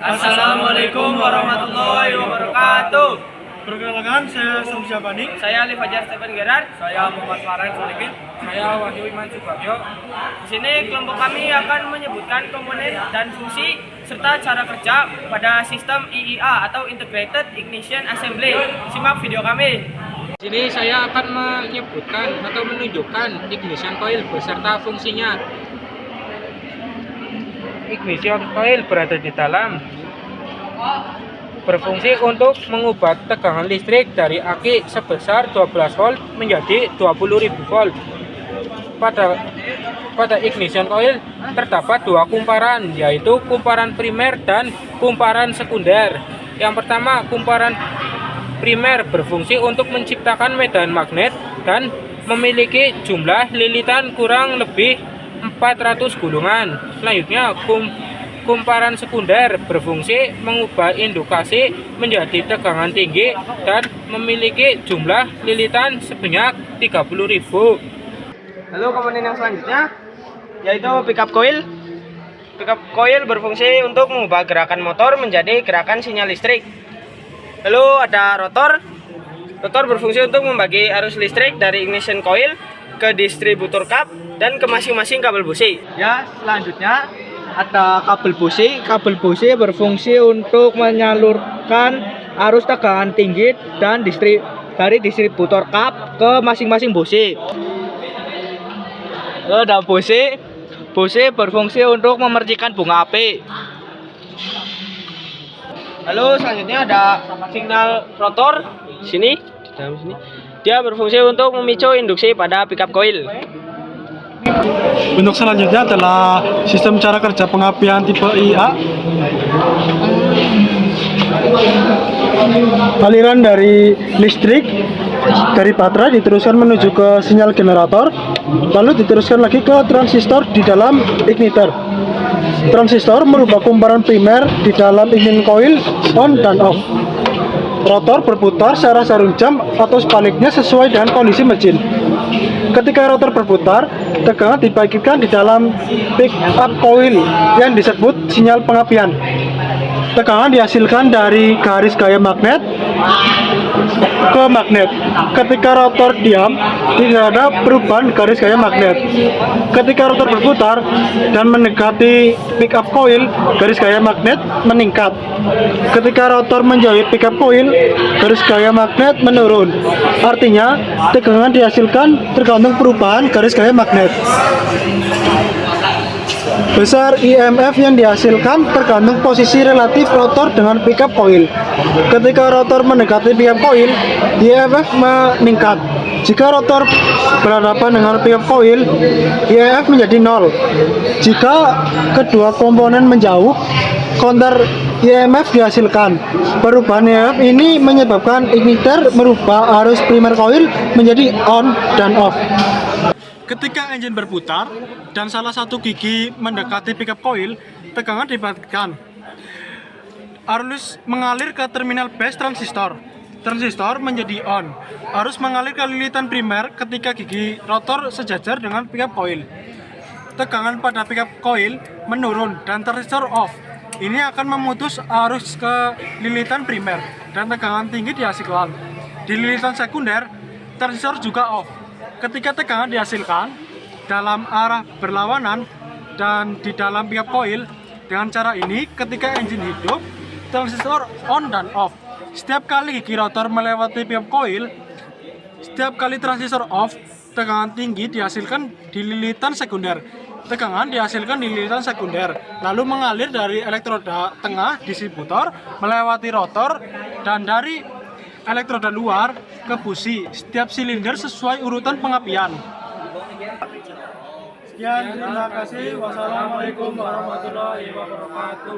Assalamualaikum warahmatullahi wabarakatuh. Perkenalkan, saya Samsi Abani. Saya Ali Fajar Stephen Gerard. Saya Muhammad Farhan Solikin. Saya Wahyu Iman Subagyo. Di sini kelompok kami akan menyebutkan komponen dan fungsi serta cara kerja pada sistem IIA atau Integrated Ignition Assembly. Simak video kami. Di sini saya akan menyebutkan atau menunjukkan ignition coil beserta fungsinya. Ignition coil berada di dalam, berfungsi untuk mengubah tegangan listrik dari aki sebesar 12 volt menjadi 20.000 volt. Pada ignition coil terdapat dua kumparan, yaitu kumparan primer dan kumparan sekunder. Yang pertama, kumparan primer berfungsi untuk menciptakan medan magnet dan memiliki jumlah lilitan kurang lebih 400 gulungan. Selanjutnya, kumparan sekunder berfungsi mengubah indukasi menjadi tegangan tinggi dan memiliki jumlah lilitan sebanyak 30.000. Lalu komponen yang selanjutnya yaitu pickup coil. Pickup coil berfungsi untuk mengubah gerakan motor menjadi gerakan sinyal listrik. Lalu ada rotor. Rotor berfungsi untuk membagi arus listrik dari ignition coil ke distributor kap dan ke masing-masing kabel busi. Ya, selanjutnya ada kabel busi. Kabel busi berfungsi untuk menyalurkan arus tegangan tinggi dan dari distributor kap ke masing-masing busi. Lalu ada busi. Busi berfungsi untuk memercikan bunga api. Lalu selanjutnya ada signal rotor sini di dalam sini. Dia berfungsi untuk memicu induksi pada pickup coil. Bentuk selanjutnya adalah sistem cara kerja pengapian tipe IA. Aliran dari listrik dari baterai diteruskan menuju ke sinyal generator, lalu diteruskan lagi ke transistor di dalam igniter. Transistor merubah kumparan primer di dalam ignition coil on dan off. Rotor berputar secara jarum jam atau sebaliknya sesuai dengan kondisi mesin. Ketika rotor berputar, tegangan dibagikan di dalam pick up coil yang disebut sinyal pengapian. Tegangan dihasilkan dari garis gaya magnet ke magnet. Ketika rotor diam, tidak ada perubahan garis gaya magnet. Ketika rotor berputar dan mendekati pick up coil, garis gaya magnet meningkat. Ketika rotor menjauhi pick up coil, garis gaya magnet menurun. Artinya, tegangan dihasilkan tergantung perubahan garis gaya magnet. Besar IMF yang dihasilkan tergantung posisi relatif rotor dengan pickup coil. Ketika rotor mendekati pickup coil, IMF meningkat. Jika rotor berhadapan dengan pickup coil, IMF menjadi 0. Jika kedua komponen menjauh, counter IMF dihasilkan. Perubahan IMF ini menyebabkan igniter merubah arus primer coil menjadi on dan off. Ketika engine berputar dan salah satu gigi mendekati pickup coil, tegangan dibagikan. Arus mengalir ke terminal base transistor. Transistor menjadi on. Arus mengalir ke lilitan primer ketika gigi rotor sejajar dengan pickup coil. Tegangan pada pickup coil menurun dan transistor off. Ini akan memutus arus ke lilitan primer dan tegangan tinggi dihasilkan. Di lilitan sekunder, transistor juga off. Ketika tegangan dihasilkan dalam arah berlawanan dan di dalam pickup coil, dengan cara ini ketika engine hidup, transistor on dan off. Setiap kali gigi rotor melewati pickup coil, setiap kali transistor off, tegangan tinggi dihasilkan di lilitan sekunder. Tegangan dihasilkan di lilitan sekunder, lalu mengalir dari elektroda tengah distributor melewati rotor dan dari elektroda luar ke busi. Setiap silinder sesuai urutan pengapian. Sekian, terima kasih. Wassalamualaikum warahmatullahi wabarakatuh.